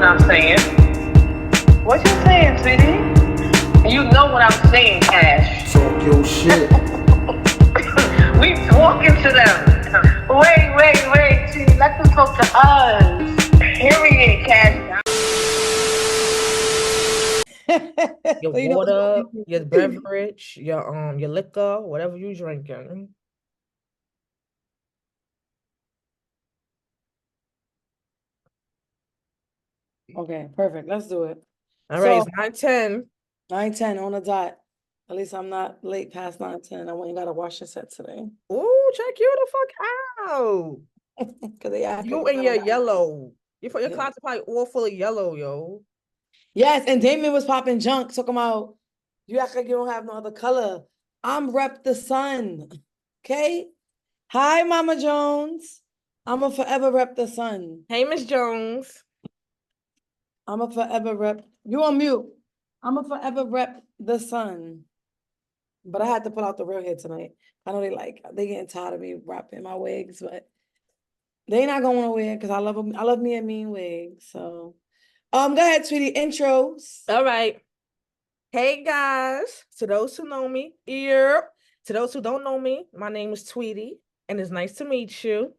I'm saying. What you saying, sweetie? You know what I'm saying, Cash. Talk your shit. We talking to them. Wait, sweetie. Let them talk to us. Period, Cash. Your So you know what's water, going your on. beverage, your liquor, whatever you drinking. Okay, perfect. Let's do it. All right, So it's 9:10. 9:10 on the dot. At least I'm not late past 9:10. I went and got a wash and set today. Ooh, check you the fuck out. Because they asked You me and your yellow. Your Yeah. closet probably all full of yellow, yo. Yes, and Damon was popping junk, talking about you act like you don't have no other color. I'm rep the sun. Okay. Hi, Mama Jones. I'm a forever rep the sun. Hey, Miss Jones. I'm a forever rep. You on mute. I'm a forever rep the sun. But I had to pull out the real hair tonight. I know they getting tired of me wrapping my wigs, but they not going nowhere because I love them. I love me a mean wig. So go ahead, sweetie. Intros. All right. Hey guys, to those who know me, here. To those who don't know me, my name is Tweety, and it's nice to meet you.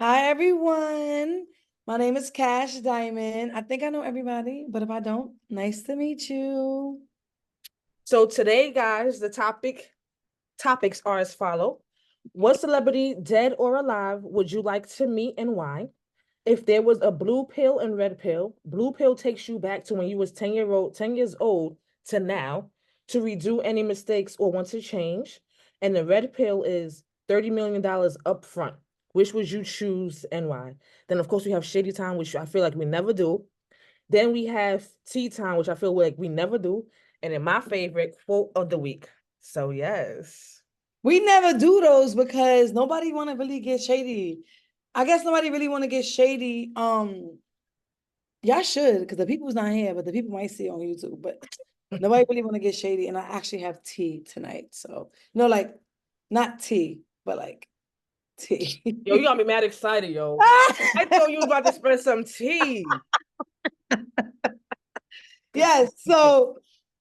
Hi everyone. My name is Cash Diamond. I think I know everybody, but if I don't, nice to meet you. So today, guys, the topics are as follow. What celebrity, dead or alive, would you like to meet and why? If there was a blue pill and red pill, blue pill takes you back to when you was 10 years old to now to redo any mistakes or want to change. And the red pill is $30 million up front. Which would you choose and why? Then, of course, we have Shady Time, which I feel like we never do. Then we have Tea Time, which I feel like we never do. And then my favorite quote of the week. So, yes. We never do those because nobody want to really get shady. I guess nobody really want to get shady. Y'all should, because the people's not here, but the people might see it on YouTube. But nobody really want to get shady. And I actually have tea tonight. So, like, not tea, but like tea. Yo, you got me mad excited, yo. I thought you was about to spread some tea. Yes. So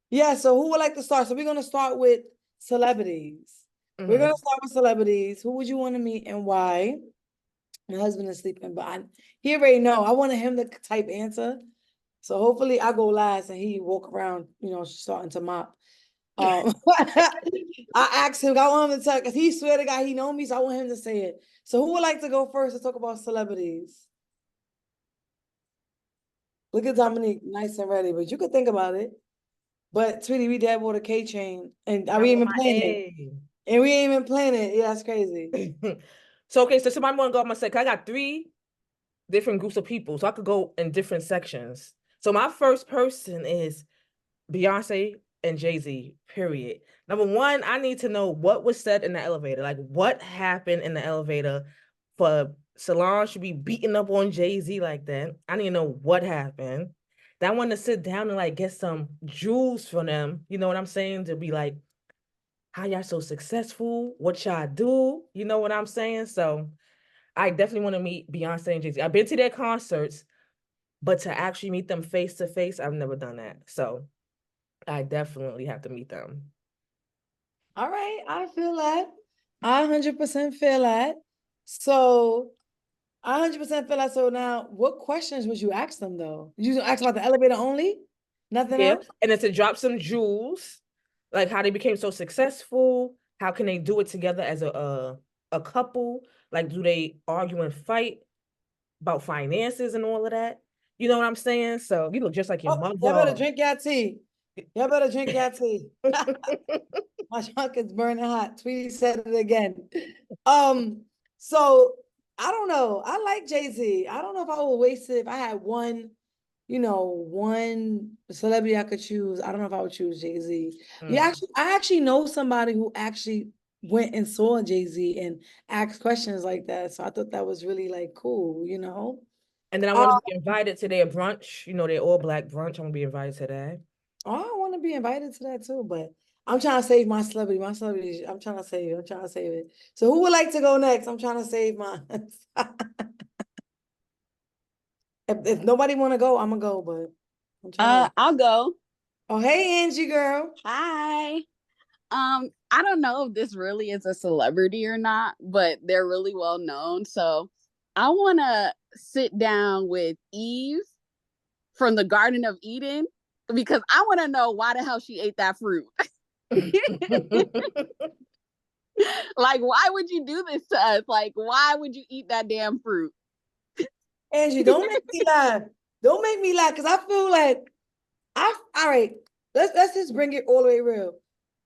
who would like to start? So we're gonna start with celebrities. We're gonna start with celebrities. Who would you want to meet and why? My husband is sleeping, but he already know. I wanted him to type answer. So hopefully I go last and he walk around, starting to mop. I asked him, I want him to tell, because he swear to God he know me, so I want him to say it. So who would like to go first to talk about celebrities? Look at Dominique, nice and ready, but you could think about it. But sweetie, we dad bought a K chain, and we ain't even playing it. And we ain't even playing it. Yeah, that's crazy. So okay, so somebody want to go. I'm gonna say, 'cause I got 3 different groups of people, so I could go in different sections. So my first person is Beyonce and Jay-Z. Period. Number one, I need to know what was said in the elevator. Like, what happened in the elevator for Solange to be beating up on Jay-Z like that. I need to know what happened. Then I want to sit down and like get some jewels from them. You know what I'm saying? To be like, how y'all so successful? What y'all do? You know what I'm saying? So I definitely want to meet Beyonce and Jay-Z. I've been to their concerts, but to actually meet them face to face, I've never done that. So I definitely have to meet them. All right, I feel that. I 100% feel that. So I 100% feel that. So now, what questions would you ask them though? You ask about the elevator only? Nothing Yeah, else? and then to drop some jewels, like how they became so successful. How can they do it together as a couple? Like, do they argue and fight about finances and all of that? You know what I'm saying? So you look just like your Oh, y'all better mother. drink your tea. Y'all better drink your tea. My trunk is burning hot. Tweety said it again. So I don't know. I like Jay-Z. I don't know if I would waste it if I had one celebrity I could choose. I don't know if I would choose Jay-Z. Yeah, I actually know somebody who actually went and saw Jay-Z and asked questions like that. So I thought that was really like cool, And then I want to be invited to their brunch. You know, their all black brunch. I'm gonna be invited to that. Oh, I want to be invited to that too, but I'm trying to save my celebrity. My celebrity, I'm trying to save it. I'm trying to save it. So who would like to go next? I'm trying to save mine. If nobody want to go, I'm gonna go. But I'm trying to. I'll go. Oh, hey, Angie, girl. Hi. I don't know if this really is a celebrity or not, but they're really well known. So I want to sit down with Eve from the Garden of Eden because I want to know why the hell she ate that fruit. Like, why would you do this to us? Like, why would you eat that damn fruit? Angie, don't make me laugh. Don't make me laugh because I feel like all right. Let's just bring it all the way real.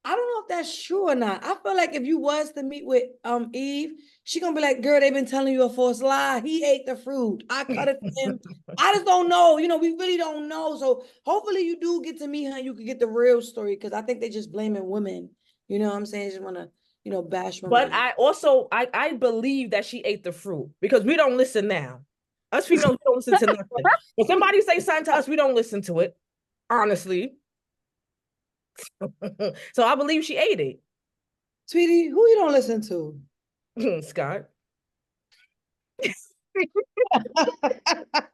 I don't know if that's true or not. I feel like if you was to meet with Eve, she gonna be like, girl, they've been telling you a false lie. He ate the fruit. I cut it for him. I just don't know. You know, we really don't know. So hopefully you do get to meet her and you can get the real story because I think they just blaming women. You know what I'm saying? They just wanna, bash women. But I believe that she ate the fruit because we don't listen now. Us females don't listen to nothing. If somebody say something to us, we don't listen to it. Honestly. So I believe she ate it. Sweetie, who you don't listen to? Scott.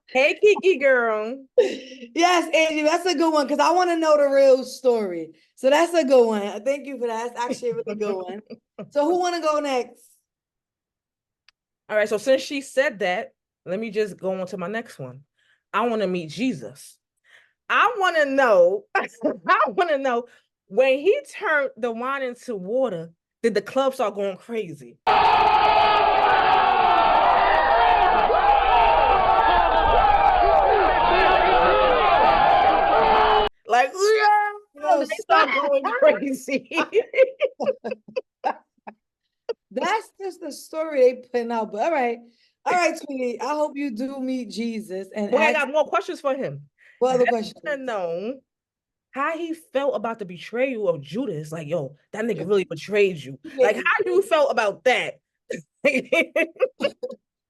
Hey, Kiki girl. Yes, Angie, that's a good one because I want to know the real story. So that's a good one. Thank you for that. That's actually a really good one. So who want to go next? All right, so since she said that, let me just go on to my next one. I want to meet Jesus. I want to know, when he turned the wine into water, did the club start going crazy? Like, they start going crazy. That's just the story they putting out. But all right, sweetie. I hope you do meet Jesus. And I got more questions for him. What other questions? I want to know how he felt about the betrayal of Judas. Like, yo, that nigga really betrayed you. Like, how you felt about that?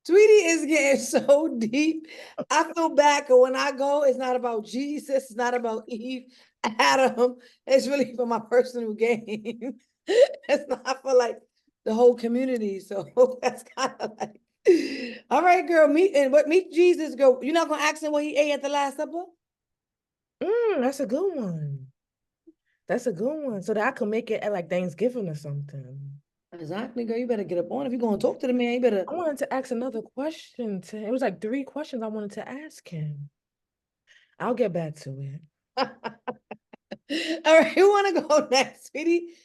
Sweetie is getting so deep. I feel bad because when I go, it's not about Jesus, it's not about Eve, Adam. It's really for my personal gain. It's not for like the whole community. So that's kind of like, all right, girl, meet Jesus, girl. You're not gonna ask him what he ate at the Last Supper? That's a good one. That's a good one. So that I can make it at like Thanksgiving or something. Exactly, girl. You better get up on. If you're gonna talk to the man, you better. I wanted to ask another question to him. It was like 3 questions I wanted to ask him. I'll get back to it. All right, who want to go next, sweetie?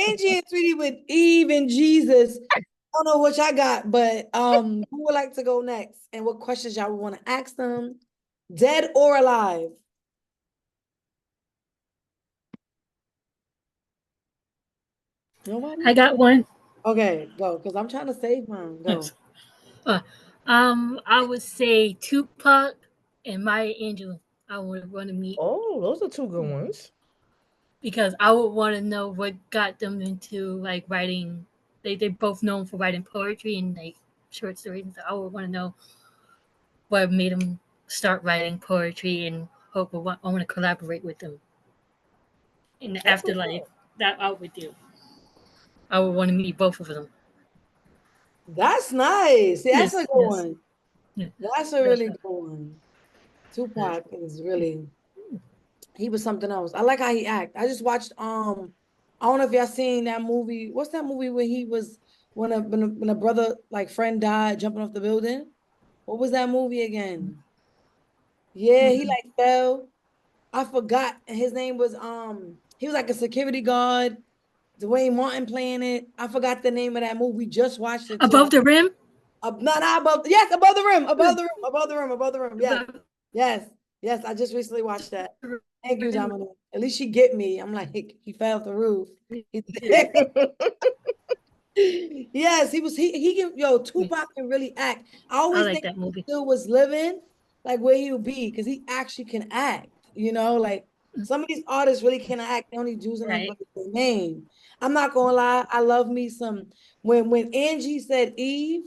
Angie and Sweetie with Eve and Jesus. I don't know what y'all got, but who would like to go next? And what questions y'all would want to ask them? Dead or alive? Nobody? I got one. Okay, go, because I'm trying to save mine. Go. I would say Tupac and Maya Angelou. I would want to meet. Oh, those are 2 good ones. Because I would want to know what got them into like writing. They're both known for writing poetry and like short stories. So I would want to know what made them start writing poetry and I want to collaborate with them in the afterlife. That I would do. I would want to meet both of them. That's nice. That's a good one. Yeah. That's a really good one. Tupac is really, he was something else. I like how he act. I just watched I don't know if y'all seen that movie. What's that movie where he was when a brother like friend died jumping off the building? What was that movie again? Yeah, he like fell. I forgot. His name was he was like a security guard. Dwayne Martin playing it. I forgot the name of that movie. We just watched it. Above the Rim? Not above. Yes, above the rim. Above the rim. Above the rim. Above the rim. Yes. Yes. Yes. I just recently watched that. Thank you, Dominic. At least she get me. I'm like, he fell off the roof. Yes, he was. He can. Yo, Tupac can really act. I always think that movie. If he still was living, like where he would be, because he actually can act. You know, like some of these artists really can act. They only using their name. I'm not gonna lie. I love me some. When Angie said Eve,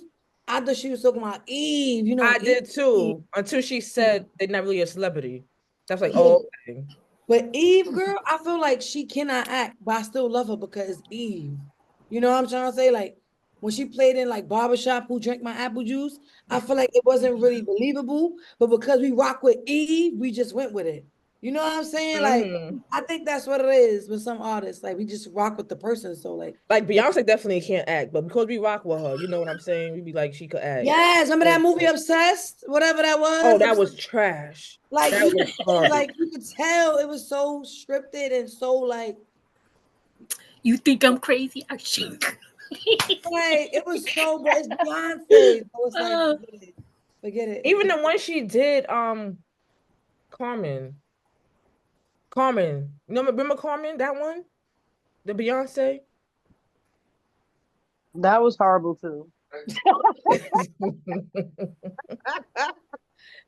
I thought she was talking about Eve. You know, I did too. Until she said they're not really a celebrity. That's like, oh, okay. But Eve, girl, I feel like she cannot act, but I still love her because Eve. You know what I'm trying to say? Like, when she played in like Barbershop, Who Drank My Apple Juice, I feel like it wasn't really believable. But because we rock with Eve, we just went with it. You know what I'm saying? Like, I think that's what it is with some artists. Like, we just rock with the person. So, like Beyonce definitely can't act, but because we rock with her, you know what I'm saying? We be like, she could act. yes, remember that movie Obsessed? Whatever that was. Oh, that was trash. Like, that was horrible. like you could tell it was so scripted and so like. You think I'm crazy? I think. Like, it was so bad. It's Beyonce. So it's like, forget it. Even the one she did, Carmen. You know, remember Carmen? That one, the Beyonce. That was horrible too. I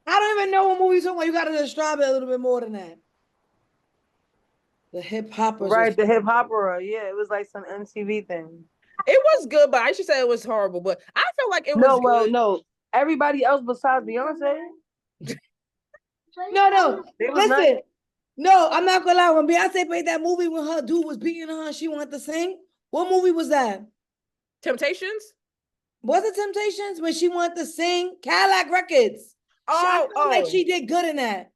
don't even know what movie you're talking about. You got to describe it a little bit more than that. The hip hop, right? The hip opera, yeah, it was like some MTV thing. It was good, but I should say it was horrible. But I felt like it was good. No. Everybody else besides Beyonce. No. Listen, no, I'm not gonna lie. When Beyonce played that movie when her dude was beating her and she wanted to sing, what movie was that? Temptations. Was it Temptations when she wanted to sing? Cadillac Records. I feel like she did good in that.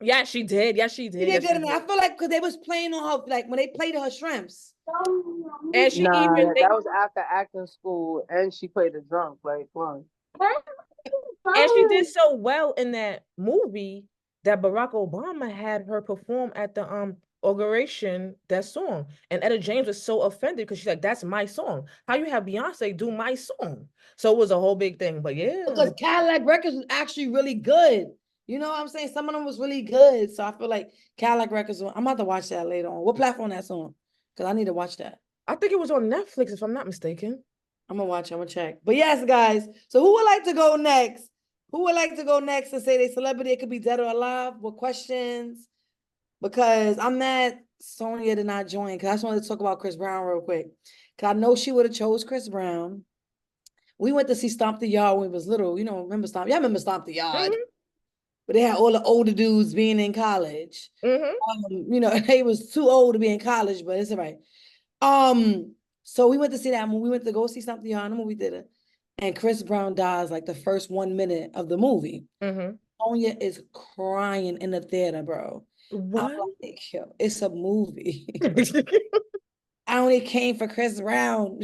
Yeah, she did. Yeah, she did. She did good in that. I feel like because they was playing on her, like when they played her shrimps. And she that was after acting school, and she played the drunk. Like, fun. And she did so well in that movie that Barack Obama had her perform at the inauguration that song, and Etta James was so offended because she's like, "That's my song. How you have Beyonce do my song?" So it was a whole big thing. But yeah, because Cadillac Records was actually really good. You know what I'm saying? Some of them was really good. So I feel like Cadillac Records. I'm about to watch that later on. What platform that's on? Because I need to watch that. I think it was on Netflix, if I'm not mistaken. I'm gonna watch. I'm gonna check. But yes, guys. So who would like to go next? Who would like to go next and say they celebrity? It could be dead or alive. What questions? Because I'm mad Sonia did not join. Because I just wanted to talk about Chris Brown real quick. Because I know she would have chose Chris Brown. We went to see Stomp the Yard when we was little. You know, remember Stomp? Yeah, I remember Stomp the Yard. Mm-hmm. But they had all the older dudes being in college. Mm-hmm. You know, they was too old to be in college, but it's all right. So we went to see that movie. We went to go see Stomp the Yard in the movie theater. And Chris Brown dies like the first 1 minute of the movie. Mm-hmm. Sonia is crying in the theater, bro. What? Like, it's a movie. I only came for Chris Brown.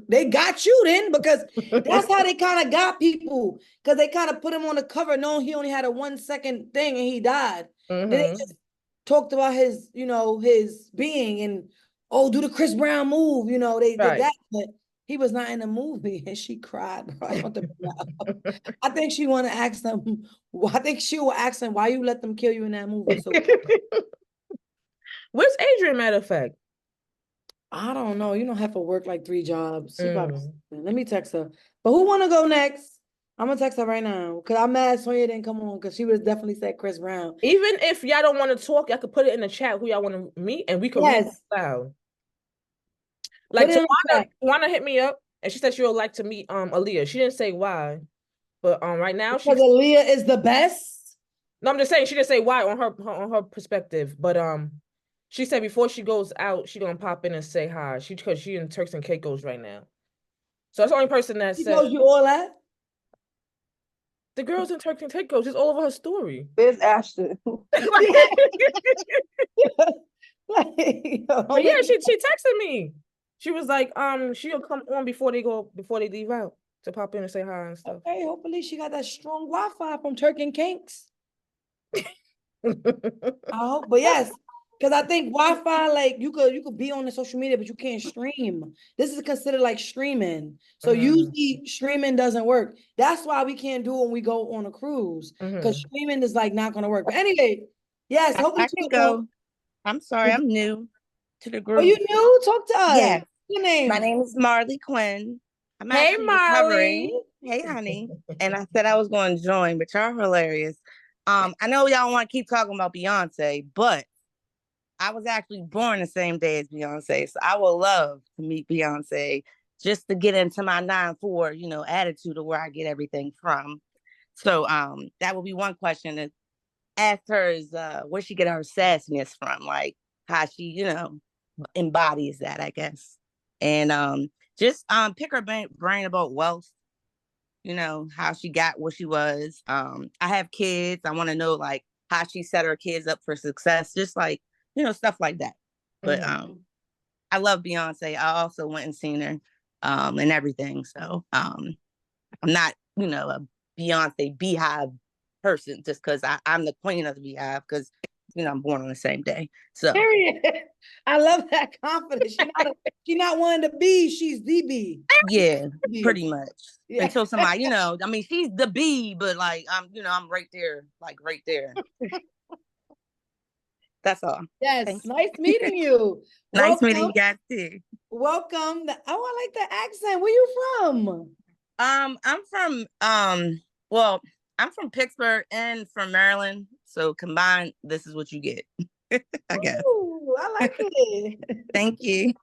They got you then, because that's how they kind of got people. Because they kind of put him on the cover knowing he only had a 1 second thing and he died. Mm-hmm. Then they just talked about his, you know, his being and, oh, do the Chris Brown move. You know, they did that, but he was not in the movie, and she cried, bro. I think she want to ask them. I think she will ask them, why you let them kill you in that movie? So, where's Adrian, matter of fact? I don't know. You don't have to work like 3 jobs. She probably, let me text her. But who want to go next? I'm going to text her right now. Because I'm mad Sonia didn't come on, because she would have definitely said Chris Brown. Even if y'all don't want to talk, y'all could put it in the chat who y'all want to meet, and we could read it loud. Like Tawana hit me up, and she said she would like to meet Aaliyah. She didn't say why, but right now because Aaliyah is the best. No, I'm just saying she didn't say why on her perspective, but she said before she goes out, she gonna pop in and say hi. Because she in Turks and Caicos right now, so that's the only person that she said. knows you all that. The girls in Turks and Caicos, it's all over her story. There's Ashton. But yeah, she texted me. She was like, she'll come on before they leave out to pop in and say hi and stuff. Okay, hopefully she got that strong Wi-Fi from Turk and Kinks. I hope, but yes, because I think Wi-Fi, like you could be on the social media, but you can't stream. This is considered like streaming. So usually streaming doesn't work. That's why we can't do it when we go on a cruise, because streaming is like not going to work. But anyway, yes, hopefully I can go. I'm sorry, I'm new to the group. Oh, you new? Talk to us. Yes. Your name? My name is Marley Quinn. I'm Hey, Marley. Hey, honey. And I said I was going to join, but y'all hilarious. I know y'all want to keep talking about Beyonce, but I was actually born the same day as Beyonce, so I would love to meet Beyonce just to get into my 9-4, you know, attitude of where I get everything from. So that would be one question to ask her is where she get her sassiness from, like how she, you know, embodies that, I guess. And just pick her brain about wealth. You know, how she got where she was. I have kids. I want to know like how she set her kids up for success, just like, you know, stuff like that. But I love Beyonce. I also went and seen her and everything. So I'm not, you know, a Beyonce Beehive person just because I'm the queen of the Beehive because, you know, I'm born on the same day. So Period. I love that confidence. She's not one of the bees, she's the bee. yeah, Bee. pretty much. Yeah. Until somebody, you know, I mean, she's the bee, but like you know, I'm right there, like right there. That's all. Yes, Thanks. nice meeting you. Nice meeting you guys too. Welcome. I like the accent. Where you from? I'm from well, I'm from Pittsburgh and from Maryland. So combined, this is what you get. I guess. Ooh, I like it. Thank you.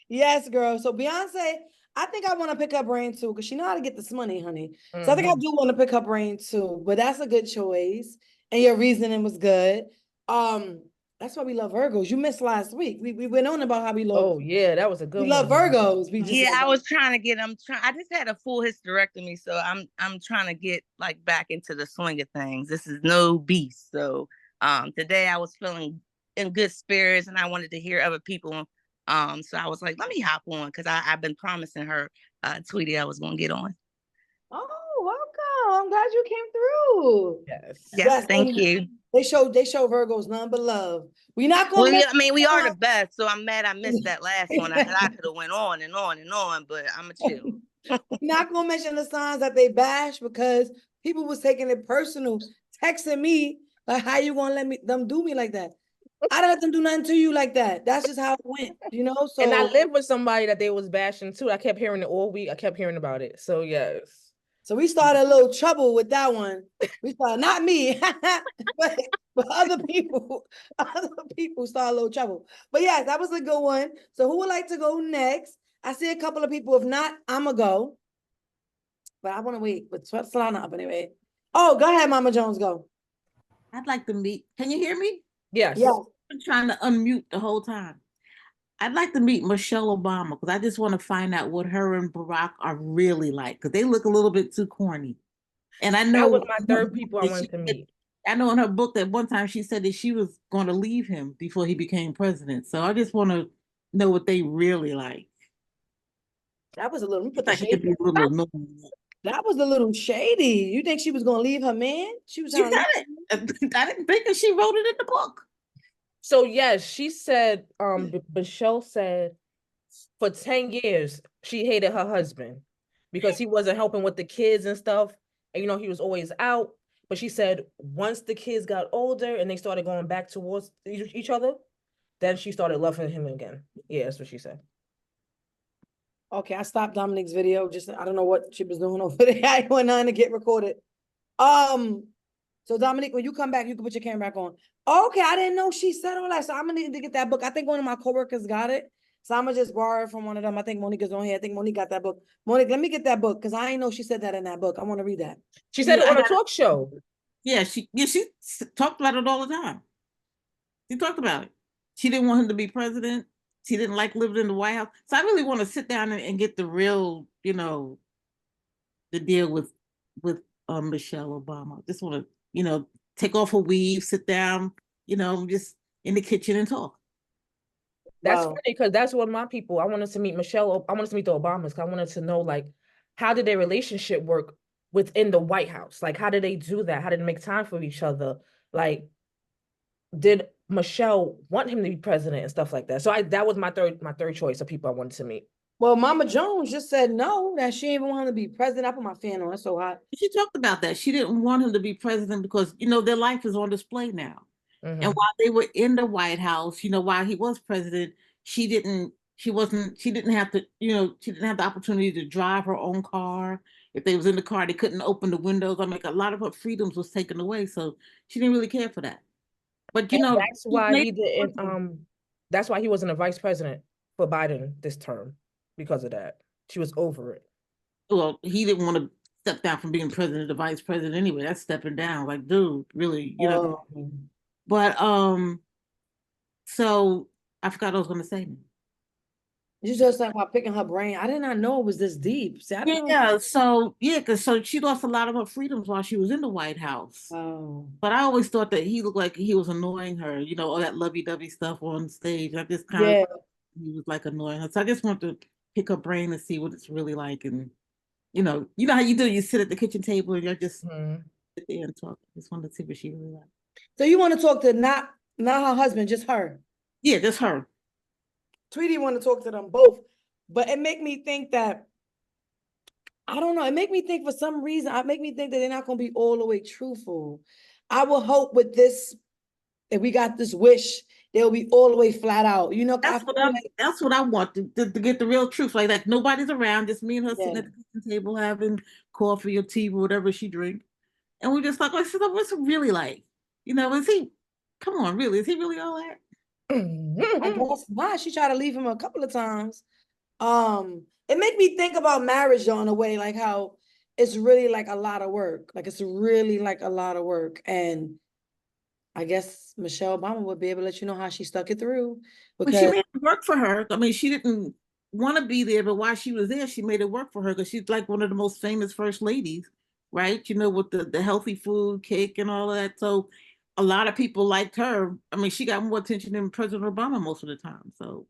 Yes, girl. So Beyonce, I think I want to pick up brain too, because she know how to get this money, honey. So I think I do want to pick up brain too, but that's a good choice. And your reasoning was good. That's why we love Virgos. You missed last week. We went on about how we love. Oh yeah, that was a good We one. love Virgos. We just Yeah, I was trying to get. I just had a full hysterectomy, so I'm trying to get like back into the swing of things. This is no beast. So today I was feeling in good spirits, and I wanted to hear other people. So I was like, let me hop on because I've been promising her, Tweety, I was gonna get on. Oh, welcome. I'm glad you came through. Yes, thank you. They show Virgos none but love. We not gonna. Well, yeah, I mean, we are the best, so I'm mad I missed that last one. I could have went on and on and on, but I'm a chill. We're not gonna mention the signs that they bash because people was taking it personal, texting me like, "How you gonna let them do me like that?" I didn't let them do nothing to you like that. That's just how it went, you know. So and I lived with somebody that they was bashing too. I kept hearing it all week. I kept hearing about it. So yes. So we started a little trouble with that one. We started, not me, but other people started a little trouble. But yeah, that was a good one. So who would like to go next? I see a couple of people. If not, I'ma go. But I want to wait. But Solana up anyway. Oh, go ahead, Mama Jones, go. I'd like to meet. Can you hear me? Yes. Yeah. I've been trying to unmute the whole time. I'd like to meet Michelle Obama because I just want to find out what her and Barack are really like because they look a little bit too corny. And I know that was my third people I wanted to meet. I know in her book that one time she said that she was going to leave him before he became president. So I just want to know what they really like. That was a little. That was a little shady. You think she was going to leave her man? She was. I didn't think that she wrote it in the book. So yes, she said, Michelle said for 10 years, she hated her husband because he wasn't helping with the kids and stuff. And, you know, he was always out. But she said once the kids got older and they started going back towards each other, then she started loving him again. Yeah, that's what she said. Okay, I stopped Dominique's video. Just, I don't know what she was doing over there. I went on to get recorded. So Dominique, when you come back, you can put your camera back on. Okay, I didn't know she said all that. So I'm gonna need to get that book. I think one of my coworkers got it. So I'm gonna just borrow it from one of them. I think Monica's on here. I think Monique got that book. Monique, let me get that book because I didn't know she said that in that book. I want to read that. She said it on a talk show. Yeah, she talked about it all the time. She talked about it. She didn't want him to be president. She didn't like living in the White House. So I really want to sit down and get the real, you know, the deal with Michelle Obama. Just want to, you know, take off her weave, sit down, you know, just in the kitchen and talk. That's funny because that's one of my people. I wanted to meet Michelle. I wanted to meet the Obamas because I wanted to know, like, how did their relationship work within the White House? Like, how did they do that? How did they make time for each other? Like, did Michelle want him to be president and stuff like that? So that was my third choice of people I wanted to meet. Well, Mama Jones just said no, that she didn't want him to be president. I put my fan on. It's so hot. She talked about that. She didn't want him to be president because, you know, their life is on display now. Mm-hmm. And while they were in the White House, you know, while he was president, she didn't have to, you know, she didn't have the opportunity to drive her own car. If they was in the car, they couldn't open the windows. I mean, a lot of her freedoms was taken away. So she didn't really care for that. But, you know, that's why he didn't, that's why he wasn't a vice president for Biden this term. Because of that, she was over it. Well, he didn't want to step down from being president to vice president anyway. That's stepping down. Like, dude, really, you know. But so I forgot what I was going to say. You just talking about picking her brain. I did not know it was this deep. See, I didn't know. Yeah, so yeah, because so she lost a lot of her freedoms while she was in the White House. Oh, But I always thought that he looked like he was annoying her, all that lovey-dovey stuff on stage. I just kind yeah. of he was like annoying her. So I just want to pick her brain and see what it's really like. And you know how you do, you sit at the kitchen table and you're just Mhm. sit there and talk. Just wanted to see what she really like. So you want to talk to not her husband, just her. Yeah, just her. Tweety want to talk to them both, but it make me think that I don't know. It make me think for some reason. It make me think that they're not gonna be all the way truthful. I will hope with this, if we got this wish, they'll be all the way flat out. You know, That's what I want to get the real truth. Like that, nobody's around, just me and her sitting Yeah. at the kitchen table having coffee or tea or whatever she drink, and we just like, what's it really like? Is he? Come on, really? Is he really all that? I guess not. She tried to leave him a couple of times. It make me think about marriage though, in a way, like how it's really like a lot of work. Like it's really like a lot of work. And I guess Michelle Obama would be able to let you know how she stuck it through. But she Because made it work for her. I mean, she didn't want to be there, but while she was there, she made it work for her because she's like one of the most famous first ladies, right? With the healthy food, cake, and all of that. So a lot of people liked her. I mean, she got more attention than President Obama most of the time. So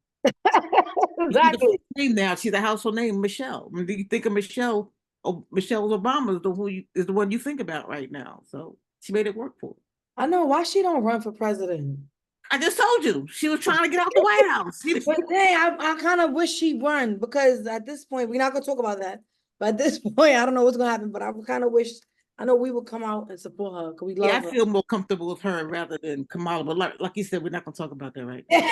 exactly. name now, she's a household name, Michelle. I mean, do you think of Michelle? Oh, Michelle Obama is the one you think about right now. So she made it work for her. I know why she don't run for president. I just told you she was trying to get out the White House. But dang, I kind of wish she run because at this point, we're not gonna talk about that. But at this point, I don't know what's gonna happen. But I kind of wish I know we would come out and support her because we love Yeah, her. I feel more comfortable with her rather than Kamala. But like you said, we're not going to talk about that right now.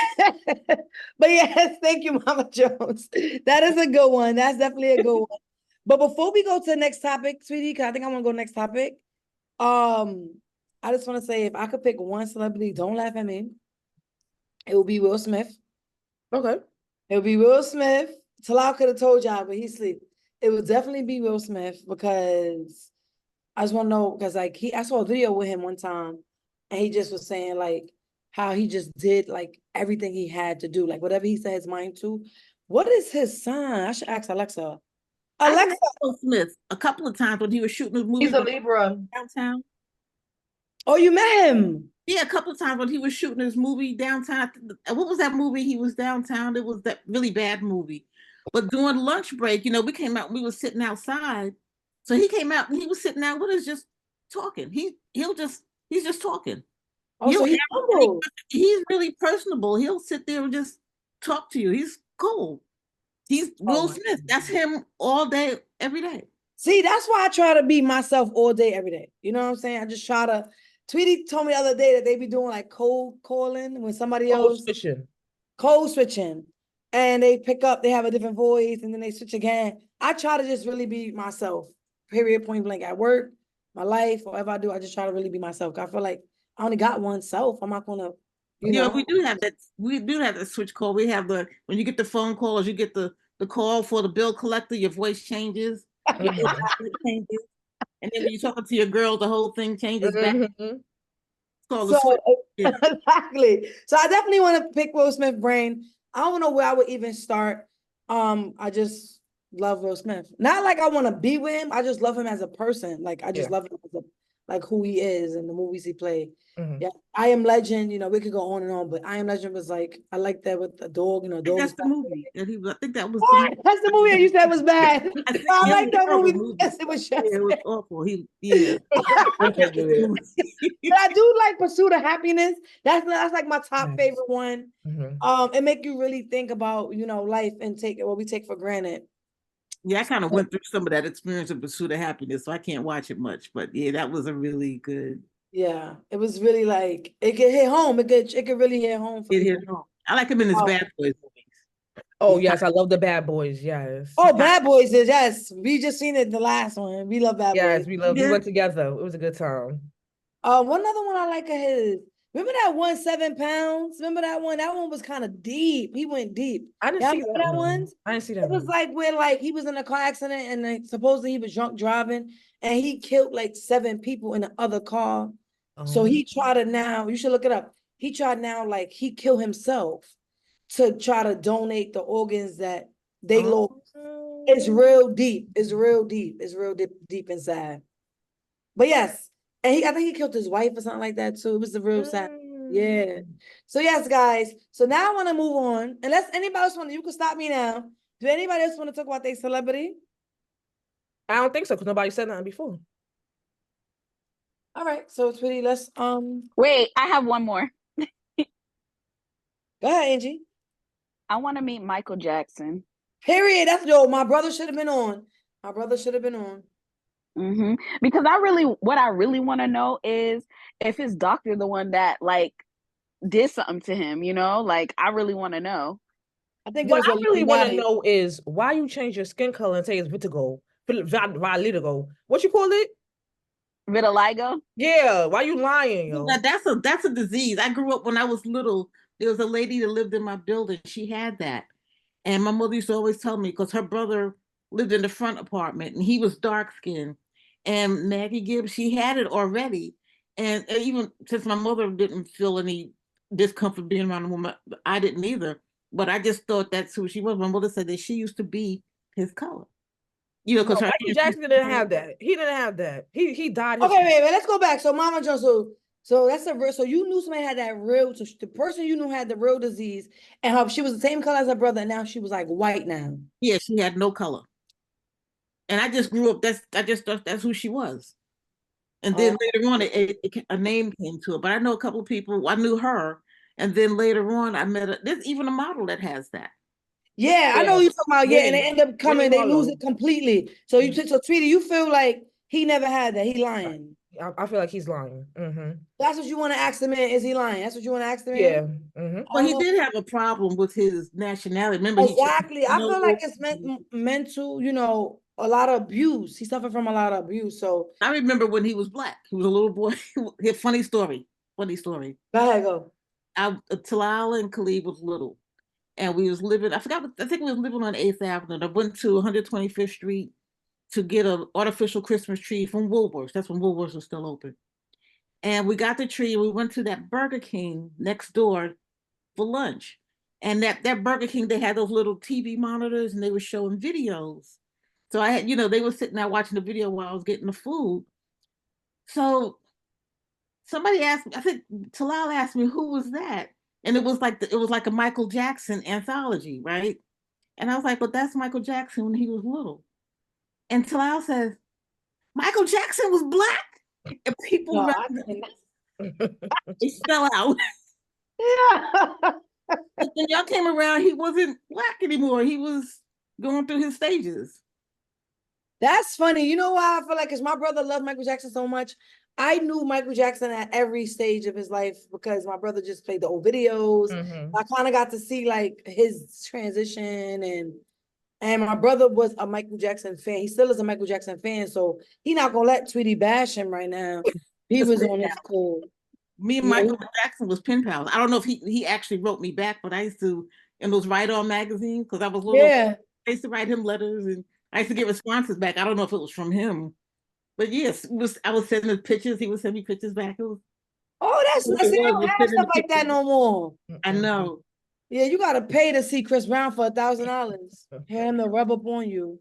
But yes, thank you, Mama Jones. That is a good one. That's definitely a good one. But before we go to the next topic, sweetie, because I think I want to go next topic. I just want to say if I could pick one celebrity, don't laugh at me. It would be Will Smith. Okay. It would be Will Smith. Talal could have told y'all, but he sleep. It would definitely be Will Smith because I just want to know because like I saw a video with him one time and he just was saying like how he just did like everything he had to do, like whatever he set his mind to. What is his sign? I should ask Alexa. Alexa, Will Smith a couple of times when he was shooting his movie he's a Libra. downtown. Oh, you met him? Yeah, a couple of times when he was shooting his movie downtown. What was that movie? He was downtown. It was that really bad movie. But during lunch break, we came out. We were sitting outside. So he came out and he was sitting out with us just talking. He's just talking. Oh, so he's humble. He's really personable. He'll sit there and just talk to you. He's cool. He's Will Smith. That's him all day, every day. See, that's why I try to be myself all day, every day. You know what I'm saying? I just try to. Tweety told me the other day that they be doing like cold calling when somebody else code switching, and they pick up, they have a different voice, and then they switch again. I try to just really be myself. Period. Point blank. At work, my life, whatever I do, I just try to really be myself. I feel like I only got one self. I'm not gonna. You know, we do have that. We do have the switch call. We have when you get the phone calls, you get the call for the bill collector. Your voice changes. Your voice changes. And then when you're talking to your girl, the whole thing changes back. It's called the switch. Exactly. So I definitely want to pick Will Smith brain. I don't know where I would even start. I just love Will Smith. Not like I want to be with him. I just love him as a person. Like I just love him as like who he is and the movies he played. Yeah, I Am Legend. We could go on and on, but I Am Legend was like I like that with the dog. Dog. That's the movie. I think that was. That's the movie that you said was bad. I like that movie. Yes, it was. Yeah, it was awful. But I do like Pursuit of Happiness. That's like my top favorite one. It make you really think about life and take what we take for granted. Yeah, I kind of went through some of that experience of Pursuit of Happiness, so I can't watch it much. But yeah, that was a really good. Yeah, it was really like it could hit home. It could really hit home. It hit home. I like him in his Bad Boys movies. Oh yes, I love the Bad Boys. Yes. Oh, Bad Boys is yes. We just seen it in the last one. We love Bad Boys. Yes, we love. We went together. It was a good time. One other one I like of his. Remember that one, 7 pounds? Remember that one? That one was kind of deep. He went deep. I didn't see that one. I didn't see that. It was like where like he was in a car accident and like, supposedly he was drunk driving and he killed like 7 people in the other car. So he tried to now, you should look it up. He tried now like he killed himself. to try to donate the organs that they lost. Oh. It's real deep. It's real deep. It's real deep inside. But yes, and I think he killed his wife or something like that too. It was a real sad. Yeah. So yes, guys. So now I want to move on. Unless anybody else want to, you can stop me now. Do anybody else want to talk about their celebrity? I don't think so, because nobody said nothing before. All right. So Tweety, let's Wait, I have one more. go ahead, Angie. I want to meet Michael Jackson. Period. That's my brother should have been on. My brother should have been on. Because what I really want to know is if his doctor the one that like did something to him, you know? Like I really want to know. I think What I really want to know is why you change your skin color and say it's vitiligo. What you call it? Vitiligo? Yeah, why you lying, yo? That's a disease. I grew up when I was little. There was a lady that lived in my building. She had that. And my mother used to always tell me, because her brother lived in the front apartment and he was dark skinned. And Maggie Gibbs, she had it already. And even since my mother didn't feel any discomfort being around a woman, I didn't either. But I just thought that's who she was. My mother said that she used to be his color. You know, because Michael Jackson didn't have that. He didn't have that. He died. Okay, wait, let's go back. So Mama Jones, so that's a real. So you knew somebody had that real. So the person you knew had the real disease, and she was the same color as her brother, and now she was like white now. Yeah, she had no color. And I just grew up. I just thought that's who she was. And then later on, a name came to it. But I know a couple of people. I knew her, and then later on, I met there's even a model that has that. Yeah, I know you talking about. Yeah, and they end up coming. They lose it completely. So so Tweety, you feel like he never had that. He lying. I feel like he's lying. That's what you want to ask the man. Is he lying? That's what you want to ask the man. Yeah. Well, he did have a problem with his nationality. Remember, exactly. I feel like it's mental. You know, a lot of abuse. He suffered from a lot of abuse. So I remember when he was black. He was a little boy. Funny story. Funny story. Go ahead, go. Talal and Khalid was little. And we was living, I think we was living on 8th Avenue. I went to 125th Street to get an artificial Christmas tree from Woolworths. That's when Woolworths was still open. And we got the tree and we went to that Burger King next door for lunch. And that Burger King, they had those little TV monitors and they were showing videos. So I had, they were sitting there watching the video while I was getting the food. So somebody asked me, I think Talal asked me, who was that? And it was like a Michael Jackson anthology, right? And I was like, but that's Michael Jackson when he was little. And Talal says, Michael Jackson was black. And people they fell out. Yeah. And then y'all came around, he wasn't black anymore. He was going through his stages. That's funny. You know why I feel like? Because my brother loved Michael Jackson so much. I knew Michael Jackson at every stage of his life because my brother just played the old videos. I kind of got to see like his transition, and my brother was a Michael Jackson fan. He still is a Michael Jackson fan, so he not gonna let Tweety bash him right now. He was on his cool. Me and Michael Jackson was pen pals. I don't know if he actually wrote me back, but I used to in those Write On magazines because I was little. Yeah, I used to write him letters and I used to get responses back. I don't know if it was from him. But yes, I was sending him pictures. He would send me pictures back. That's nice. They don't have stuff like that no more. I know. Yeah, you gotta pay to see Chris Brown for $1,000. Have him to rub up on you.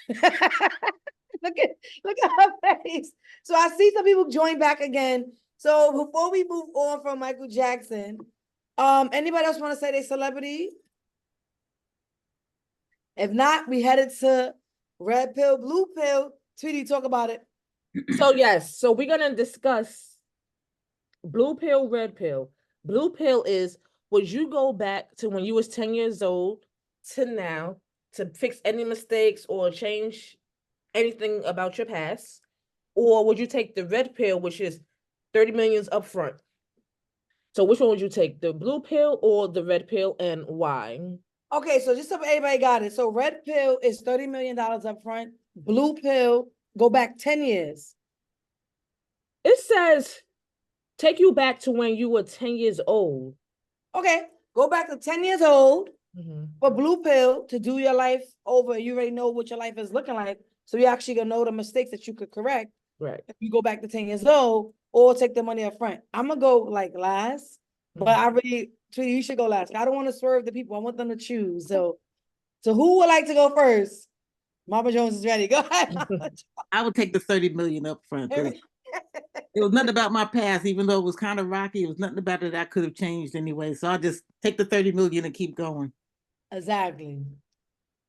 look at her face. So I see some people join back again. So before we move on from Michael Jackson, anybody else want to say their celebrity? If not, we headed to red pill, blue pill. Tweety, talk about it. So yes, so we're gonna discuss blue pill, red pill. Blue pill is, would you go back to when you was 10 years old to now to fix any mistakes or change anything about your past? Or would you take the red pill, which is 30 million up front? So which one would you take, the blue pill or the red pill, and why? Okay, so just so everybody got it. So red pill is $30 million up front. Blue pill, go back 10 years. It says take you back to when you were 10 years old. Okay, go back to 10 years old for blue pill to do your life over. You already know what your life is looking like. So you actually gonna know the mistakes that you could correct. Right. If you go back to 10 years old or take the money up front. I'm gonna go like last, but I really Tweety, you should go last. I don't want to swerve the people. I want them to choose. So who would like to go first? Mama Jones is ready. Go ahead. I would take the 30 million up front. Period. It was nothing about my past, even though it was kind of rocky. It was nothing about it I could have changed anyway. So I'll just take the 30 million and keep going. Exactly.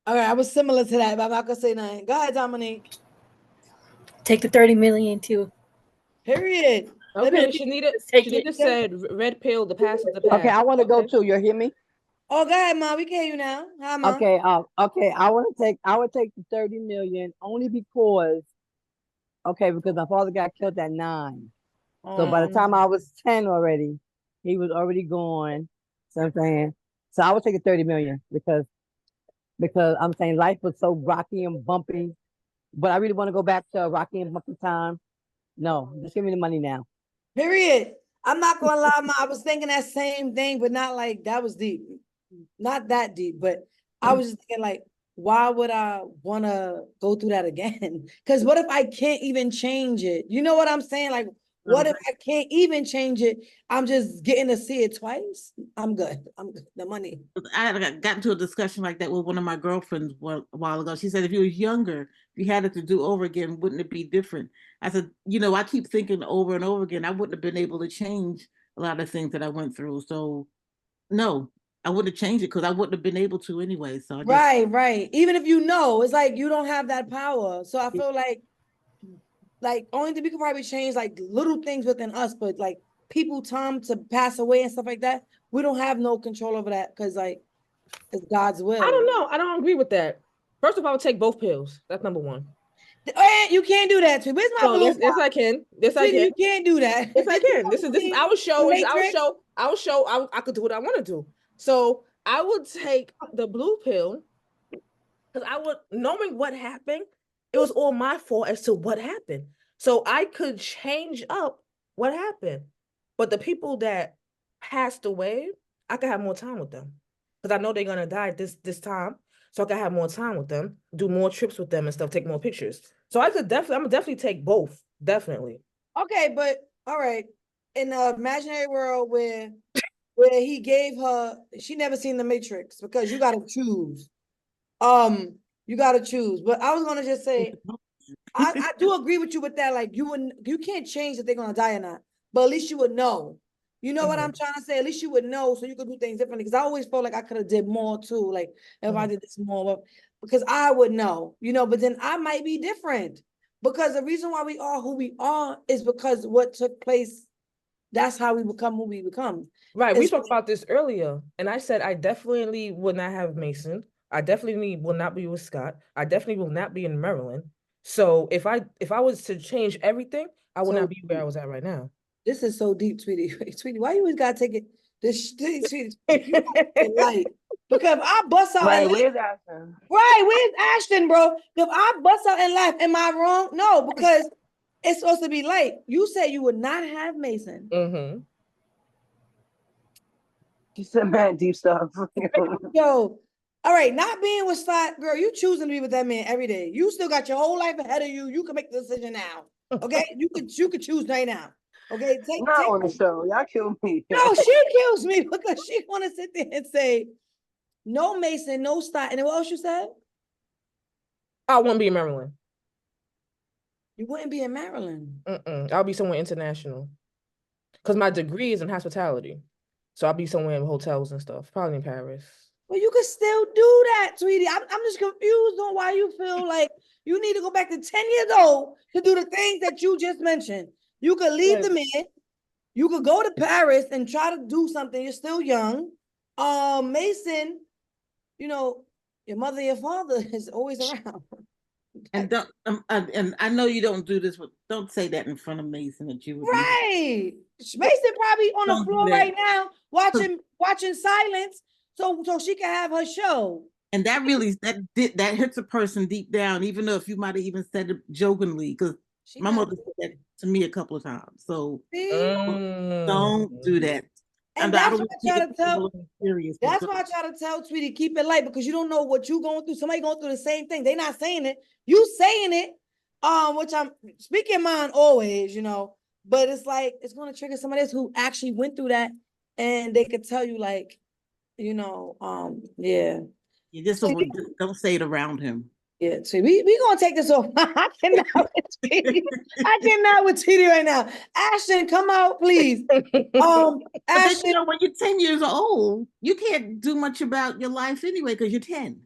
All right, I was similar to that, but I'm not gonna say nothing. Go ahead, Dominique. Take the 30 million too. Period. Okay, Shanita said red pill, the past is the past. Okay, I want to go too. You hear me? Oh, go ahead, Mom. We can hear you now. Hi, Mom. Okay, okay. I would take the 30 million only because my father got killed at 9. So by the time I was 10 already, he was already gone. So I'm saying, so I would take the 30 million because I'm saying life was so rocky and bumpy. But I really want to go back to rocky and bumpy time. No, just give me the money now. Period. I'm not gonna lie, Mom. I was thinking that same thing, but not like that was deep. Not that deep, but I was just thinking like, why would I want to go through that again? Because what if I can't even change it? You know what I'm saying? Like, what if I can't even change it? I'm just getting to see it twice. I'm good. I'm good. The money. I got into a discussion like that with one of my girlfriends a while ago. She said, if you were younger, if you had it to do over again, wouldn't it be different? I said, I keep thinking over and over again, I wouldn't have been able to change a lot of things that I went through. So no, I wouldn't have changed it because I wouldn't have been able to anyway. So Right. Even if it's like you don't have that power. So I feel like only thing we could probably change like little things within us, but like people time to pass away and stuff like that, we don't have no control over that because like it's God's will. I don't know. I don't agree with that. First of all, I would take both pills. That's number one. You can't do that. Where's my blue? Yes, I can. Yes, I can. You can't do that. Yes, I can. This is our show. Our show. I could do what I want to do. So I would take the blue pill because knowing what happened, it was all my fault as to what happened. So I could change up what happened. But the people that passed away, I could have more time with them because I know they're gonna die this time. So I can have more time with them, do more trips with them and stuff, take more pictures. So I'm gonna definitely take both. Definitely. Okay, but all right. In the imaginary world where he gave her, she never seen the Matrix because you gotta choose. You gotta choose. But I was gonna just say, I do agree with you with that. Like you can't change if they're gonna die or not, but at least you would know. You know what I'm trying to say? At least you would know so you could do things differently. Because I always felt like I could have did more too. Like if I did this more, because I would know, but then I might be different. Because the reason why we are who we are is because what took place, that's how we become who we become. Right. We talked about this earlier. And I said I definitely would not have Mason. I definitely will not be with Scott. I definitely will not be in Maryland. So if I was to change everything, I would not be where I was at right now. This is so deep, Tweety. Tweety, why you always gotta take it? Tweety, light. Because if I bust out and where's Ashton? Right, where's Ashton, bro? If I bust out and laugh, am I wrong? No, because it's supposed to be light. You said you would not have Mason. Mm-hmm. You said mad deep stuff. Yo, all right, not being with Scott, girl, you choosing to be with that man every day. You still got your whole life ahead of you. You can make the decision now. Okay, you could choose right now. Okay, not on the show. Y'all kill me. No, she kills me because she want to sit there and say, no Mason, no Scott. And then what else you said? I won't be in Maryland. You wouldn't be in Maryland. I'll be somewhere international. Because my degree is in hospitality. So I'll be somewhere in hotels and stuff, probably in Paris. Well, you could still do that, sweetie. I'm just confused on why you feel like you need to go back to 10 years old to do the things that you just mentioned. You could leave the man. You could go to Paris and try to do something. You're still young. Mason, your mother and your father is always around. And and I know you don't do this, but don't say that in front of Mason that you would. Right. Mason probably on the floor right now watching Silence so she can have her show. And that really that hits a person deep down, even though if you might have even said it jokingly, because my mother said that to me a couple of times. So don't do that. And that's what I try to tell. That's why I try to tell Tweety, keep it light because you don't know what you're going through. Somebody going through the same thing. They're not saying it. You saying it, which I'm speaking mine always, but it's like it's going to trigger somebody else who actually went through that and they could tell you like, yeah. You just don't say it around him. Yeah, so we gonna take this off. I cannot with Tweety. I cannot with Tweety right now. Ashton, come out, please. Ashton, when you're 10 years old, you can't do much about your life anyway because you're 10.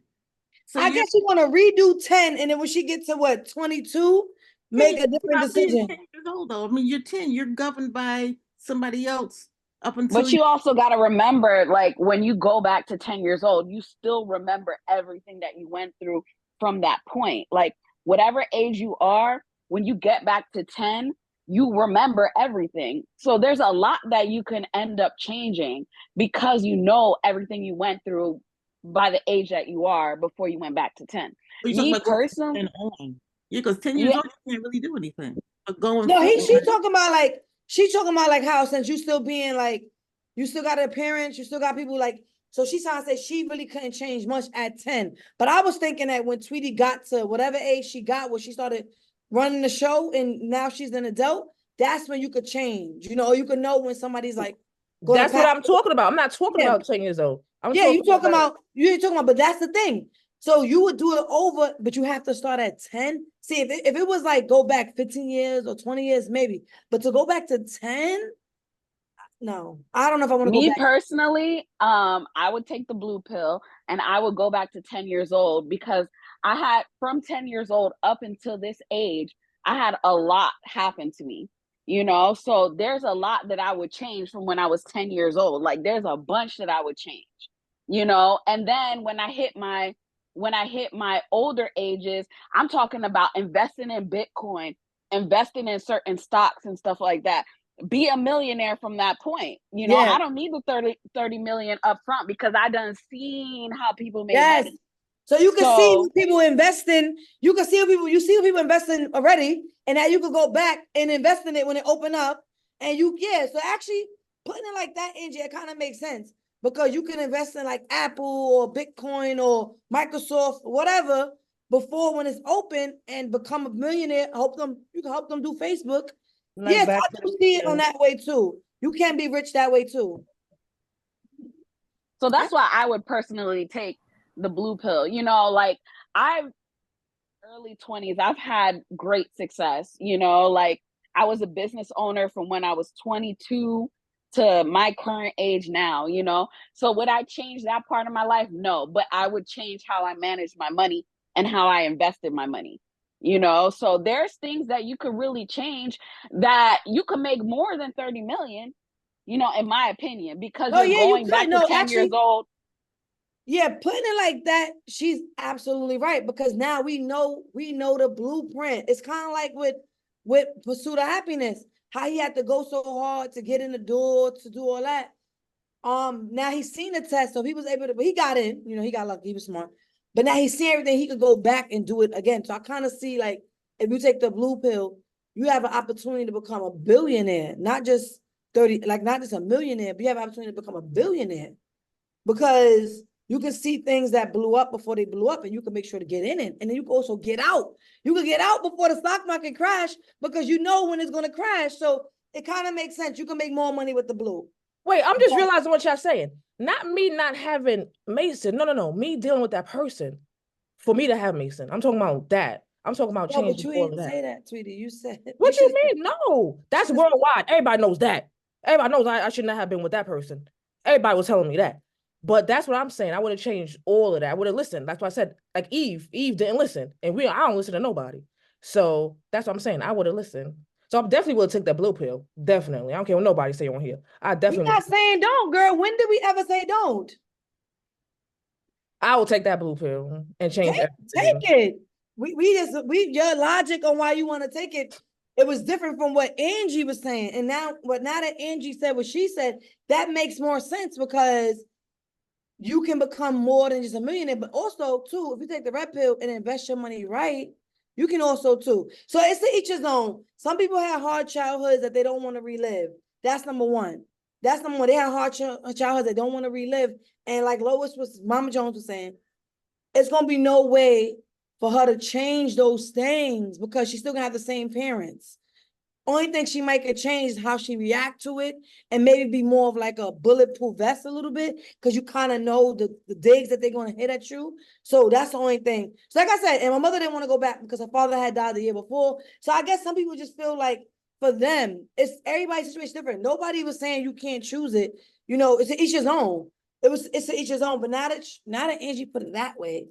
So I guess you want to redo 10, and then when she gets to what 22, make a different decision. 10 years old though. I mean, you're 10. You're governed by somebody else up until. But you also got to remember, like when you go back to 10 years old, you still remember everything that you went through from that point. Like whatever age you are, when you get back to 10, you remember everything. So there's a lot that you can end up changing because you know everything you went through by the age that you are before you went back to 10. Me personally, because 10 years old, you can't really do anything. But going she's talking about like how since you still being like, you still got her parents, you still got people like, so she's trying to say she really couldn't change much at 10. But I was thinking that when Tweety got to whatever age she got, where she started running the show and now she's an adult, that's when you could change, or you could know when somebody's like. That's what I'm talking about. I'm not talking about 10 years old. You're talking about, but that's the thing. So you would do it over, but you have to start at 10. See, if it was like go back 15 years or 20 years, maybe. But to go back to 10, no, I don't know if I want to go back. Me personally, I would take the blue pill and I would go back to 10 years old because I had from 10 years old up until this age, I had a lot happen to me, so there's a lot that I would change from when I was 10 years old. Like there's a bunch that I would change, and then when I hit my older ages, I'm talking about investing in Bitcoin, investing in certain stocks and stuff like that. Be a millionaire from that point. I don't need the 30 million up front because I done seen how people make money. So you can see people investing. You can see people investing already, and now you can go back and invest in it when it open up. And so actually putting it like that, Angie, it kind of makes sense because you can invest in like Apple or Bitcoin or Microsoft, whatever, before when it's open and become a millionaire. You can help them do Facebook. Yes, I do see it on that way too. You can be rich that way too. So that's why I would personally take the blue pill. Like early 20s, I've had great success. Like I was a business owner from when I was 22 to my current age now, So would I change that part of my life? No, but I would change how I manage my money and how I invested my money. So there's things that you could really change that you could make more than 30 million, in my opinion, because you're going back to 10 years old. Yeah, putting it like that, she's absolutely right, because now we know the blueprint. It's kind of like with Pursuit of Happiness, how he had to go so hard to get in the door to do all that. Now he's seen the test, so he was able to, but he got in, he got lucky, he was smart. But now he's seen everything, he could go back and do it again. So I kind of see like, if you take the blue pill, you have an opportunity to become a billionaire, not just not just a millionaire, but you have an opportunity to become a billionaire because you can see things that blew up before they blew up and you can make sure to get in it. And then you can also get out. You can get out before the stock market crash because you know when it's going to crash. So it kind of makes sense. You can make more money with the blue. Wait, I'm just realizing what y'all saying. Not me not having Mason. No. Me dealing with that person for me to have Mason. I'm talking about that. I'm talking about changing. But you didn't say that, Tweety. You said. What you mean? No, that's worldwide. Everybody knows that. Everybody knows I should not have been with that person. Everybody was telling me that. But that's what I'm saying. I would have changed all of that. I would have listened. That's why I said, like Eve didn't listen. And I don't listen to nobody. So that's what I'm saying. I would have listened. So I'm definitely will take that blue pill. Definitely. I don't care what nobody say on here. I definitely. We're not saying don't, girl. When did we ever say don't? I will take that blue pill and change everything. Take it. Your logic on why you want to take it, it was different from what Angie was saying. And now that Angie said what she said, that makes more sense because you can become more than just a millionaire, but also too, if you take the red pill and invest your money right, you can also too. So it's to each his own. Some people have hard childhoods that they don't want to relive. That's number one. They have hard childhoods they don't want to relive. And like Mama Jones was saying, it's going to be no way for her to change those things because she's still going to have the same parents. Only thing she might could change is how she react to it and maybe be more of like a bulletproof vest a little bit because you kind of know the digs that they're going to hit at you. So that's the only thing. So like I said, and my mother didn't want to go back because her father had died the year before. So I guess some people just feel like for them, it's everybody's situation different. Nobody was saying you can't choose it. You know, it's each his own. It's to each his own. But now that Angie put it that way,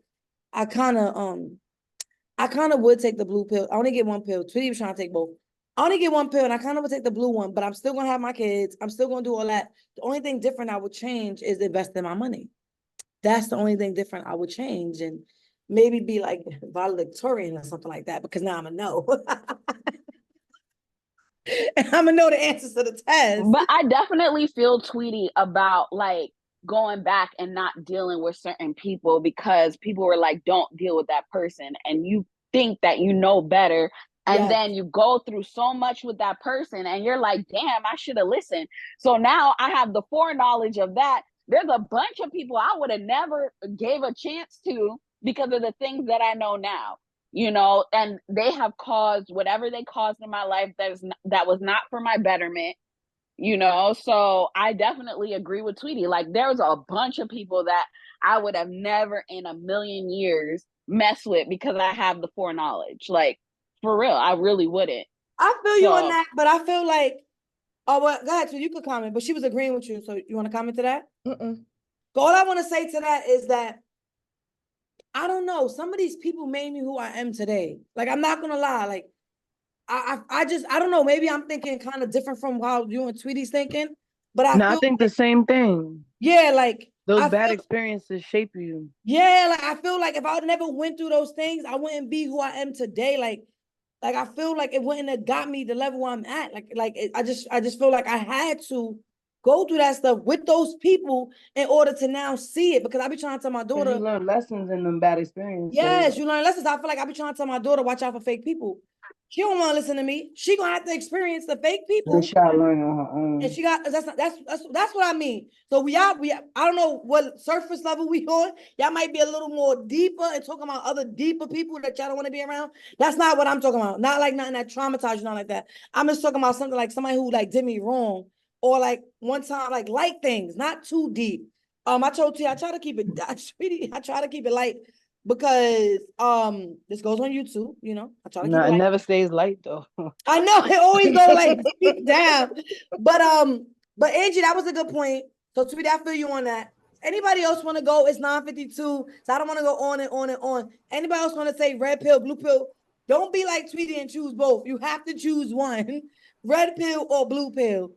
I kind of would take the blue pill. I only get one pill. Tweety was trying to take both. I only get one pill, and I kind of would take the blue one, but I'm still gonna have my kids. I'm still gonna do all that. The only thing different I would change is investing my money. That's the only thing different I would change, and maybe be like valedictorian or something like that, because now I'm gonna know. And I'm gonna know the answers to the test. But I definitely feel Tweety about like going back and not dealing with certain people because people were like, don't deal with that person. And you think that you know better. And Yes. then you go through so much with that person and you're like, damn, I should have listened. So now I have the foreknowledge of that. There's a bunch of people I would have never gave a chance to because of the things that I know now. You know, and they have caused whatever they caused in my life that was not for my betterment, you know. So I definitely agree with Tweety. Like there's a bunch of people that I would have never in a million years mess with because I have the foreknowledge. Like for real, I really wouldn't. I feel you on that, but I feel like, oh well, go ahead, so you could comment, but she was agreeing with you. So you want to comment to that? All I want to say to that is that I don't know. Some of these people made me who I am today. Like, I'm not gonna lie. Like, I don't know. Maybe I'm thinking kind of different from how you and Tweety's thinking. But I think the same thing. Yeah, like those bad experiences shape you. Yeah, like I feel like if I never went through those things, I wouldn't be who I am today. Like I feel like it wouldn't have got me the level I'm at. I just feel like I had to go through that stuff with those people in order to now see it. Because I be trying to tell my daughter, you learn lessons in them bad experiences. Yes, you learn lessons. I feel like I be trying to tell my daughter, watch out for fake people. She don't want to listen to me. She gonna have to experience the fake people. And she gotta learn on her own. And she got that's what I mean. So I don't know what surface level we on. Y'all might be a little more deeper and talking about other deeper people that y'all don't want to be around. That's not what I'm talking about. Not like nothing that traumatized you, not like that. I'm just talking about something like somebody who like did me wrong or like one time like light things, not too deep. I told you I try to keep it light. Because this goes on YouTube, you know. I try to keep it light. It never stays light though. I know it always goes like deep down. But Angie, that was a good point. So Tweety, I feel you on that. Anybody else want to go? It's 9:52, so I don't want to go on and on and on. Anybody else want to say red pill, blue pill? Don't be like Tweety and choose both. You have to choose one, red pill or blue pill.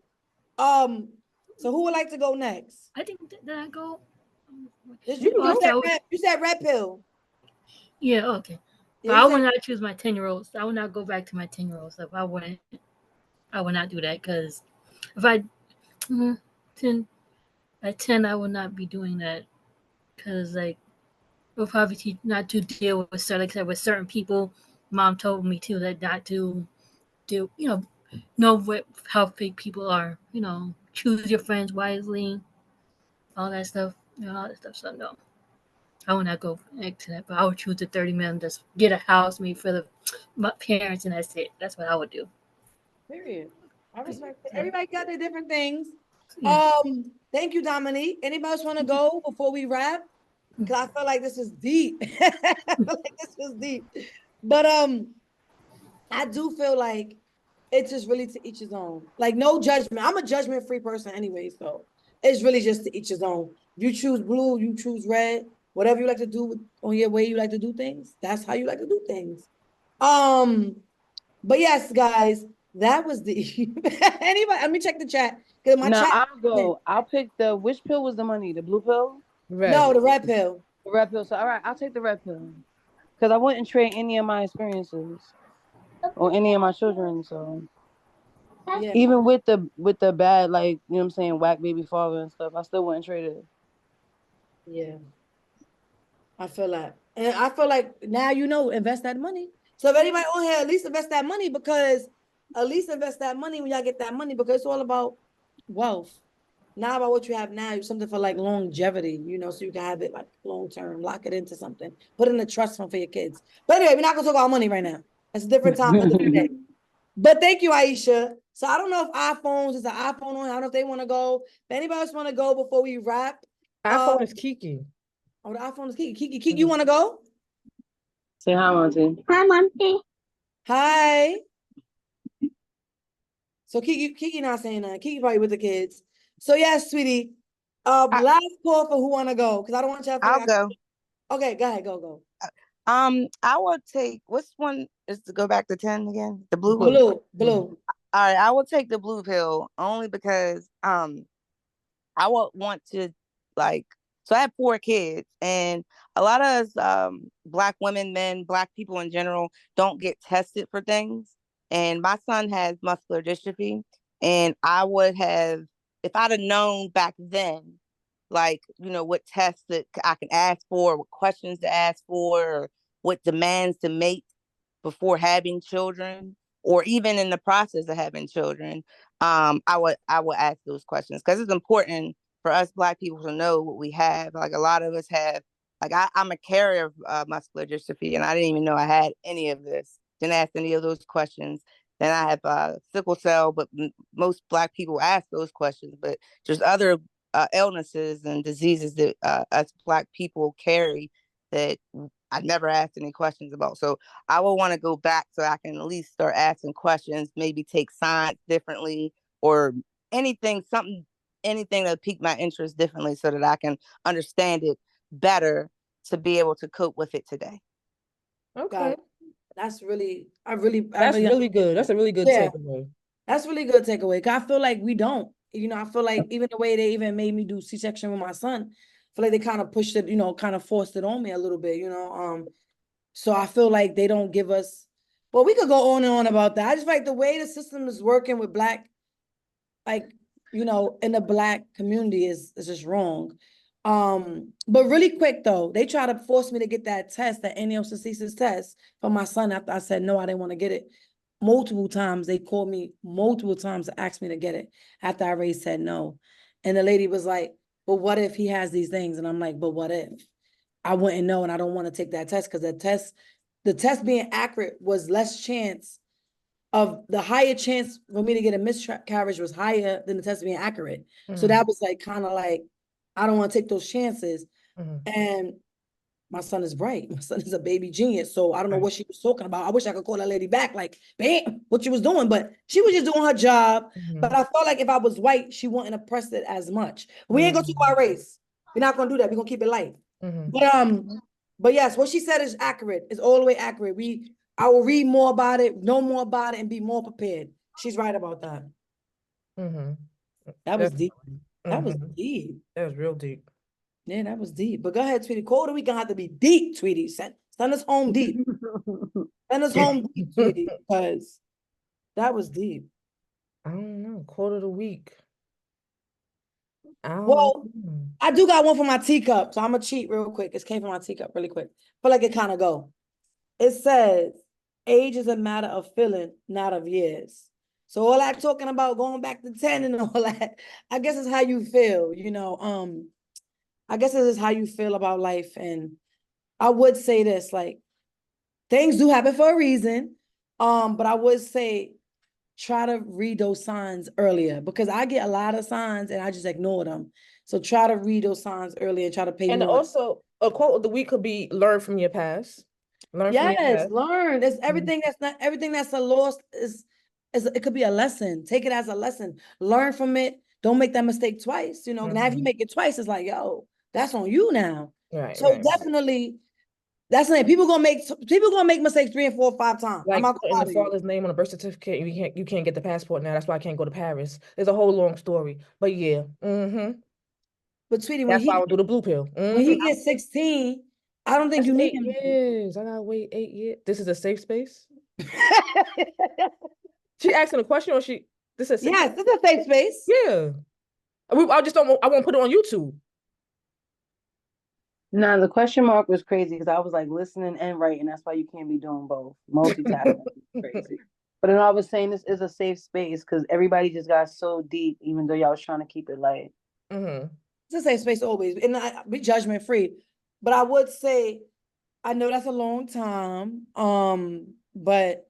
So who would like to go next? I think that I go. You said red pill. Yeah, okay. But I would not choose my 10-year-olds. I would not go back to my 10-year-old stuff. I would not do that because if I 10 at 10, I would not be doing that because like we'll probably not to deal with certain people. Mom told me to that not to do, know how fake people are. Choose your friends wisely, all that stuff. All that stuff. So no. I would not go back to that, but I would choose the 30 million, just get a house made for my parents, and that's it. That's what I would do. Period. I respect it. Everybody got their different things. Yeah. Thank you, Dominique. Anybody else want to go before we wrap? Because I feel like this is deep. But I do feel like it's just really to each his own. Like no judgment. I'm a judgment-free person anyway, so it's really just to each his own. You choose blue, you choose red. Whatever you like to do on your way you like to do things, that's how you like to do things. But yes, guys, that was the anybody. Let me check the chat. I'll go. I'll pick which pill was the money? The blue pill? No, the red pill. The red pill. So all right, I'll take the red pill. Because I wouldn't trade any of my experiences or any of my children. So yeah. Even with the bad, like, you know what I'm saying, whack baby father and stuff, I still wouldn't trade it. Yeah. I feel that. And I feel like now invest that money. So if anybody on here, at least invest that money when y'all get that money, because it's all about wealth. Not about what you have now. It's something for like longevity, so you can have it like long term, lock it into something, put it in a trust fund for your kids. But anyway, we're not gonna talk about money right now. That's a different time, a different day. But thank you, Aisha. So I don't know if iPhones is an iPhone on. I don't know if they want to go. If anybody else want to go before we wrap. iPhone is Kiki. Oh, the iPhone is Kiki. Kiki, you want to go? Say hi, Monty. Hi, Monty. Hi. So Kiki not saying that. Kiki probably with the kids. So yes, sweetie. Last call for who want to go, because I don't want y'all to I'll go. Okay, go ahead, go. I will take, which one is to go back to 10 again? The blue one? Blue. All right, I will take the blue pill only because I would want to, like, so I have 4 kids, and a lot of us Black women, men, Black people in general don't get tested for things. And my son has muscular dystrophy, and I would have, if I'd have known back then, like, what tests that I can ask for, what questions to ask for, or what demands to make before having children, or even in the process of having children, I would ask those questions, because it's important for us Black people to know what we have. Like, a lot of us have, like, I'm a carrier of muscular dystrophy, and I didn't even know I had any of this. Didn't ask any of those questions. Then I have sickle cell, but most Black people ask those questions. But there's other illnesses and diseases that us Black people carry that I never asked any questions about. So I will want to go back so I can at least start asking questions, maybe take science differently, or anything that pique my interest differently, so that I can understand it better to be able to cope with it today. Okay. That's really good. That's a really good takeaway. That's really good takeaway. 'Cause I feel like we don't. I feel like even the way they even made me do C-section with my son, I feel like they kind of pushed it, kind of forced it on me a little bit, So I feel like they don't give us, well, we could go on and on about that. I just feel like the way the system is working with Black, like, in the Black community is just wrong. But really quick though, they try to force me to get that test, that amniocentesis test for my son, after I said no, I didn't want to get it. Multiple times they called me multiple times to ask me to get it after I already said no. And the lady was like, but what if he has these things? And I'm like, but what if? I wouldn't know, and I don't want to take that test, because the test being accurate was less chance of, the higher chance for me to get a miscarriage was higher than the test being accurate. So that was like kind of like, I don't want to take those chances. And my son is bright. My son is a baby genius. So I don't know what she was talking about. I wish I could call that lady back, like, bam, what she was doing, but she was just doing her job. But I felt like if I was white, she wouldn't have pressed it as much. We ain't gonna talk about race. We're not gonna do that. We're gonna keep it light. But yes, what she said is accurate. It's all the way accurate. I will read more about it, know more about it, and be more prepared. She's right about that. That was deep. That was deep. That was real deep. Yeah, that was deep. But go ahead, sweetie. Quarter week gonna have to be deep, sweetie. Send us home deep. Send us home deep, sweetie, because that was deep. I don't know. Quarter of the week. Well, I do got one for my teacup, so I'm gonna cheat real quick. It came from my teacup really quick. Feel like it kind of go. It says, age is a matter of feeling, not of years. So all that talking about going back to 10 and all that, I guess it's how you feel, I guess it is how you feel about life. And I would say this, like, things do happen for a reason. But I would say try to read those signs earlier, because I get a lot of signs and I just ignore them. So try to read those signs earlier and try to pay more. And also a quote of the week could be learn from your past. Learn. There's everything that's a loss is it could be a lesson. Take it as a lesson. Learn from it. Don't make that mistake twice. Now if you make it twice, it's like, yo, that's on you now. Right. So definitely, that's the thing. People gonna make mistakes 3 and 4 or 5 times. Like putting the father's name on a birth certificate, you can't get the passport now. That's why I can't go to Paris. There's a whole long story, but yeah. But sweetie, that's why I would do the blue pill. When he gets 16, I don't think you need him. 8 years. I gotta wait 8 years. This is a safe space. She asking a question, or she? This is yes, this is a safe space. Yeah. I just don't. I won't put it on YouTube. No, the question mark was crazy because I was like listening and writing. That's why you can't be doing both. Multitasking is crazy. But then I was saying this is a safe space because everybody just got so deep, even though y'all was trying to keep it light. It's a safe space always, and I be judgment free. But I would say, I know that's a long time. But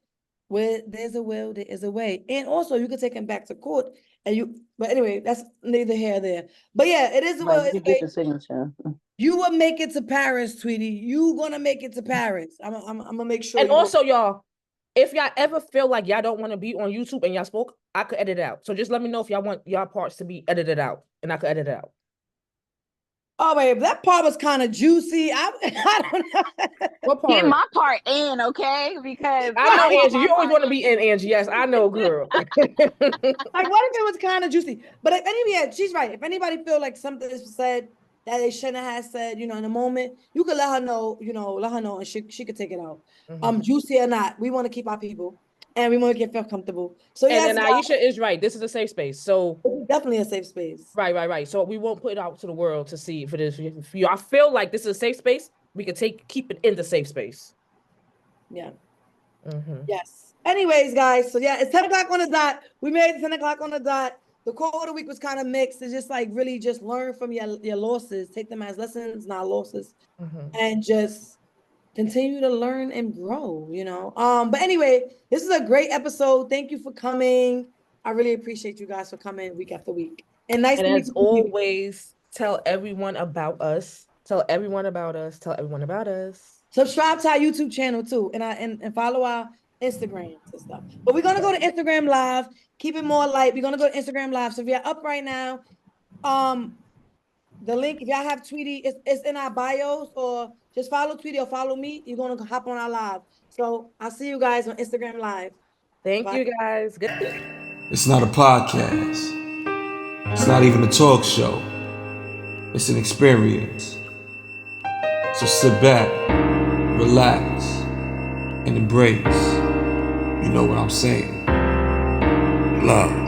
where there's a will, there is a way. And also you could take him back to court but anyway, that's neither here nor there. But yeah, it is a will, Right, you it's a can get way. the signature. You will make it to Paris, Tweety. You gonna make it to Paris. I'm gonna make sure. And you go. also, y'all, if y'all ever feel like y'all don't want to be on YouTube and y'all spoke, I could edit it out. So just let me know if y'all want y'all parts to be edited out, and I could edit it out. Oh wait, that part was kind of juicy. I don't know. What Get part? my part in, okay? Because I know, want Angie. my You always part want to be in, Angie. Yes, I know, girl. Like, what if it was kind of juicy? But if anybody, she's right. If anybody feel like something is said that they shouldn't have said, in the moment, you could let her know, and she could take it out. Juicy or not, we want to keep our people, and we want to feel comfortable. So And yes, then Aisha is right. This is a safe space. So it's definitely a safe space. right. So we won't put it out to the world to see if it is. If you, I feel like this is a safe space, we can keep it in the safe space. Yeah. Yes. Anyways, guys, so yeah, it's 10 o'clock on the dot. We made it 10 o'clock on the dot. The quote of the week was kind of mixed. It's just like really just learn from your losses, take them as lessons, not losses, and just continue to learn and grow, But anyway, this is a great episode. Thank you for coming. I really appreciate you guys for coming week after week. And nice to meet as you. always, tell everyone about us. Tell everyone about us. Tell everyone about us. Subscribe to our YouTube channel too, and follow our Instagrams and stuff. But we're gonna go to Instagram Live. Keep it more light. We're gonna go to Instagram Live. So if you're up right now, the link, if y'all have Tweety, it's in our bios, or just follow Tweety or follow me. You're gonna hop on our live. So I'll see you guys on Instagram Live. Thank you guys. Good. It's not a podcast. It's not even a talk show. It's an experience. So sit back, relax, and embrace. You know what I'm saying? Love.